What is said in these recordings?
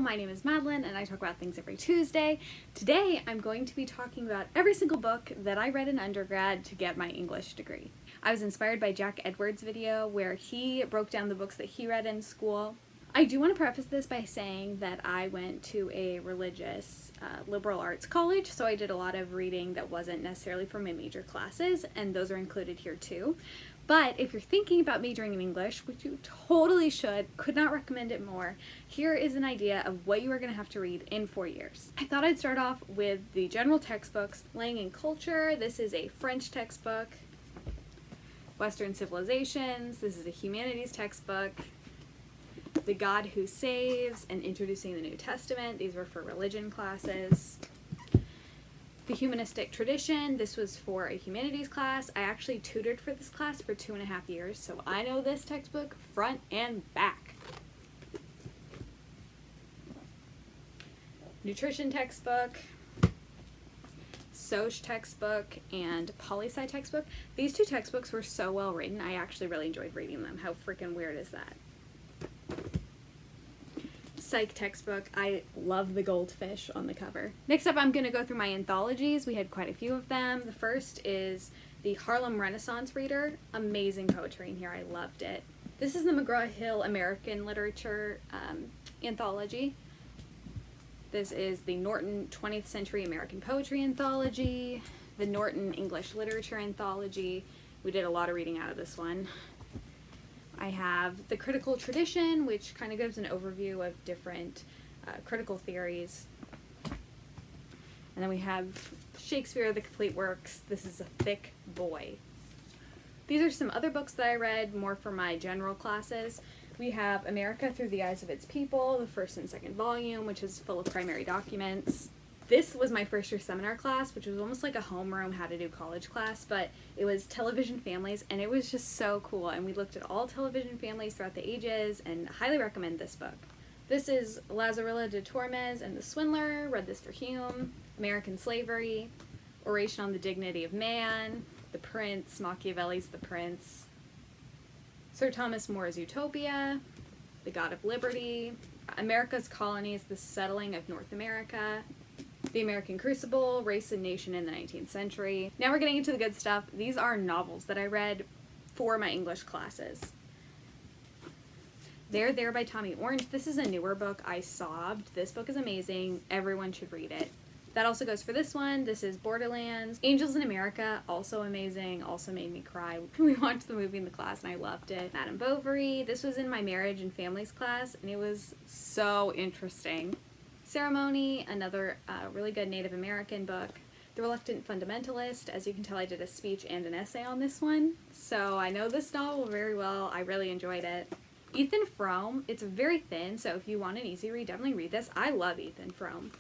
my name is Madeline and I talk about things every Tuesday. Today I'm going to be talking about every single book that I read in undergrad to get my English degree. I was inspired by Jack Edwards' video where he broke down the books that he read in school. I do want to preface this by saying that I went to a religious liberal arts college, so I did a lot of reading that wasn't necessarily for my major classes, and those are included here too. But if you're thinking about majoring in English, which you totally should, could not recommend it more, here is an idea of what you are going to have to read in 4 years. I thought I'd start off with the general textbooks. Lang and Culture, this is a French textbook. Western Civilizations, this is a humanities textbook. The God Who Saves and Introducing the New Testament, these were for religion classes. The Humanistic Tradition, this was for a humanities class. I actually tutored for this class for 2.5 years, so I know this textbook front and back. Nutrition textbook, Soc textbook, and Poli-Sci textbook. These two textbooks were so well written, I actually really enjoyed reading them. How freaking weird is that? Psych textbook. I love the goldfish on the cover. Next up, I'm going to go through my anthologies. We had quite a few of them. The first is the Harlem Renaissance Reader. Amazing poetry in here. I loved it. This is the McGraw-Hill American Literature anthology. This is the Norton 20th Century American Poetry Anthology, the Norton English Literature Anthology. We did a lot of reading out of this one. I have the Critical Tradition, which kind of gives an overview of different critical theories. And then we have Shakespeare, The Complete Works. This is a thick boy. These are some other books that I read more for my general classes. We have America Through the Eyes of Its People, the first and second volume, which is full of primary documents. This was my first year seminar class, which was almost like a homeroom how to do college class, but it was television families, and it was just so cool. And we looked at all television families throughout the ages, and I highly recommend this book. This is Lazarilla de Tormes and the Swindler, read this for Hume, American Slavery, Oration on the Dignity of Man, The Prince, Machiavelli's The Prince, Sir Thomas More's Utopia, The God of Liberty, America's Colonies, The Settling of North America, The American Crucible, Race and Nation in the 19th Century. Now we're getting into the good stuff. These are novels that I read for my English classes. They're There by Tommy Orange. This is a newer book. I sobbed. This book is amazing. Everyone should read it. That also goes for this one. This is Borderlands. Angels in America, also amazing, also made me cry. We watched the movie in the class and I loved it. Madame Bovary. This was in my marriage and families class and it was so interesting. Ceremony, another really good Native American book. The Reluctant Fundamentalist. As you can tell, I did a speech and an essay on this one, so I know this novel very well. I really enjoyed it. Ethan Frome. It's very thin, so if you want an easy read, definitely read this. I love Ethan Frome.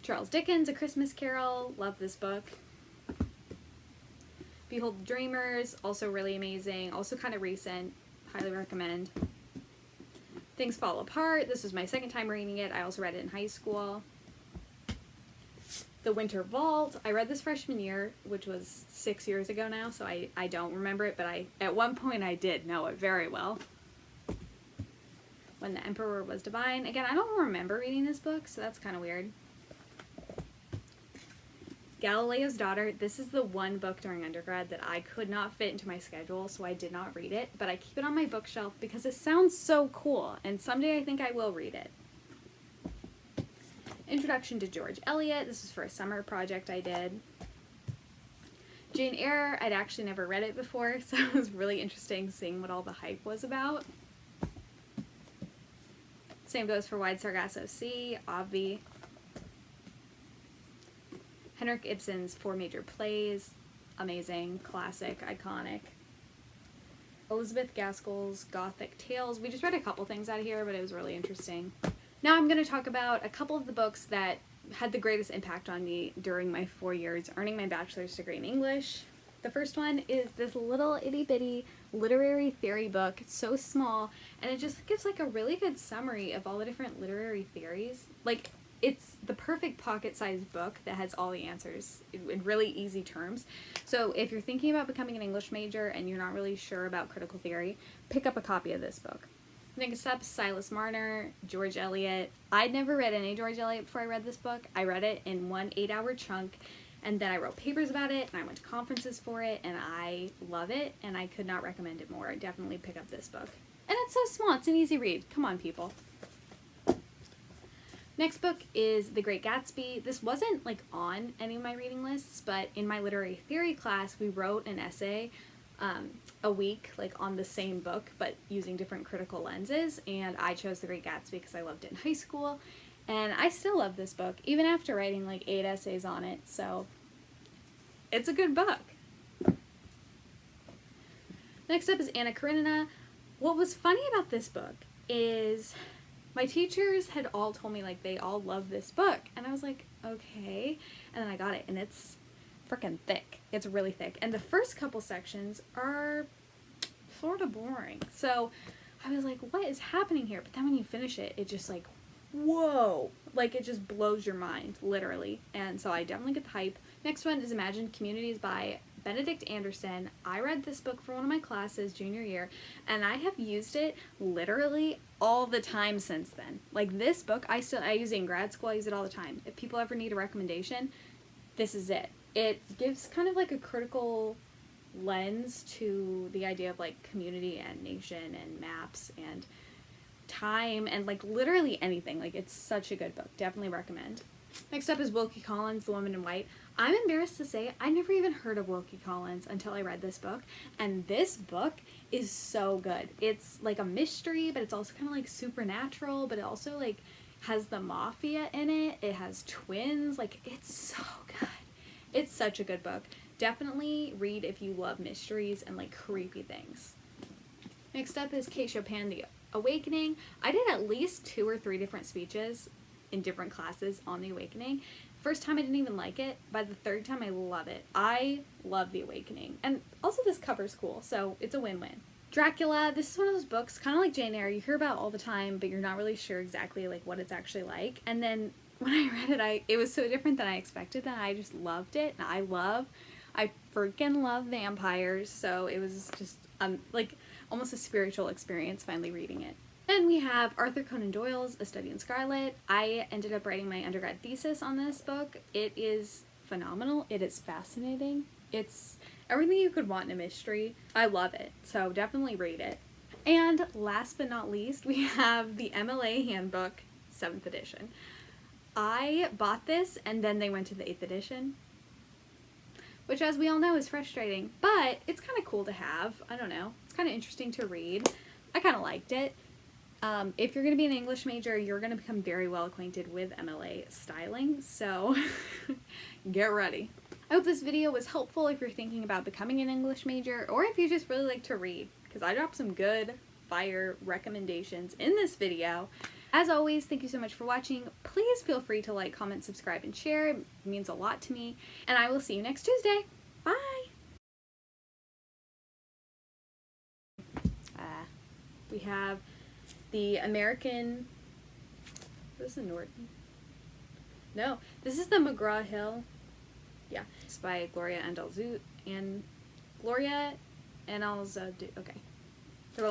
Charles Dickens, A Christmas Carol. Love this book. Behold the Dreamers. Also really amazing. Also kind of recent. Highly recommend. Things Fall Apart. This was my second time reading it. I also read it in high school. The Winter Vault. I read this freshman year, which was 6 years ago now, so I don't remember it, but at one point I did know it very well. When the Emperor Was Divine. Again, I don't remember reading this book, so that's kind of weird. Galileo's Daughter. This is the one book during undergrad that I could not fit into my schedule, so I did not read it, but I keep it on my bookshelf because it sounds so cool, and someday I think I will read it. Introduction to George Eliot. This was for a summer project I did. Jane Eyre. I'd actually never read it before, so it was really interesting seeing what all the hype was about. Same goes for Wide Sargasso Sea, Obvi. Henrik Ibsen's 4 Major Plays, amazing, classic, iconic. Elizabeth Gaskell's Gothic Tales. We just read a couple things out of here, but it was really interesting. Now I'm going to talk about a couple of the books that had the greatest impact on me during my 4 years earning my bachelor's degree in English. The first one is this little itty bitty literary theory book. It's so small, and it just gives like a really good summary of all the different literary theories. Like, it's the perfect pocket-sized book that has all the answers in really easy terms. So if you're thinking about becoming an English major and you're not really sure about critical theory, pick up a copy of this book. Next up, Silas Marner, George Eliot. I'd never read any George Eliot before I read this book. I read it in one 8-hour chunk, and then I wrote papers about it, and I went to conferences for it, and I love it, and I could not recommend it more. Definitely pick up this book. And it's so small. It's an easy read. Come on, people. Next book is The Great Gatsby. This wasn't like on any of my reading lists, but in my literary theory class, we wrote an essay a week like on the same book, but using different critical lenses, and I chose The Great Gatsby because I loved it in high school, and I still love this book, even after writing like 8 essays on it, so it's a good book. Next up is Anna Karenina. What was funny about this book is my teachers had all told me like they all love this book, and I was like, okay, and then I got it, and it's freaking thick. It's really thick, and the first couple sections are sort of boring, so I was like, what is happening here? But then when you finish it, it just like, whoa, like it just blows your mind, literally, and so I definitely get the hype. Next one is Imagined Communities by Benedict Anderson. I read this book for one of my classes junior year, and I have used it literally all the time since then. Like this book, I use it in grad school. I use it all the time. If people ever need a recommendation, this is it. It gives kind of like a critical lens to the idea of like community and nation and maps and time and like literally anything. Like it's such a good book. Definitely recommend. Next up is Wilkie Collins, The Woman in White. I'm embarrassed to say I never even heard of Wilkie Collins until I read this book, and this book is so good. It's like a mystery, but it's also kind of like supernatural, but it also like has the mafia in it. It has twins. Like it's so good. It's such a good book. Definitely read if you love mysteries and like creepy things. Next up is Kate Chopin, The Awakening. I did at least 2 or 3 different speeches in different classes on The Awakening. First time I didn't even like it. By the 3rd time I love it. I love The Awakening. And also this cover's cool, so it's a win-win. Dracula, this is one of those books, kind of like Jane Eyre, you hear about all the time, but you're not really sure exactly like what it's actually like. And then when I read it, it was so different than I expected, and I just loved it. And I freaking love vampires, so it was just like almost a spiritual experience finally reading it. Then we have Arthur Conan Doyle's A Study in Scarlet. I ended up writing my undergrad thesis on this book. It is phenomenal. It is fascinating. It's everything you could want in a mystery. I love it, so definitely read it. And last but not least, we have the MLA Handbook, 7th edition. I bought this, and then they went to the 8th edition, which as we all know is frustrating, but it's kind of cool to have. I don't know. It's kind of interesting to read. I kind of liked it. If you're going to be an English major, you're going to become very well acquainted with MLA styling, so get ready. I hope this video was helpful if you're thinking about becoming an English major, or if you just really like to read, because I dropped some good fire recommendations in this video. As always, thank you so much for watching. Please feel free to like, comment, subscribe, and share. It means a lot to me, and I will see you next Tuesday. Bye! We have the American, what is the Norton? No, this is the McGraw-Hill. Yeah, it's by Gloria Anzaldúa and Gloria Anzaldúa. Okay, the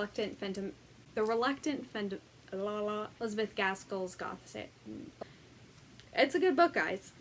Reluctant Elizabeth Gaskell's Goth. It's a good book, guys.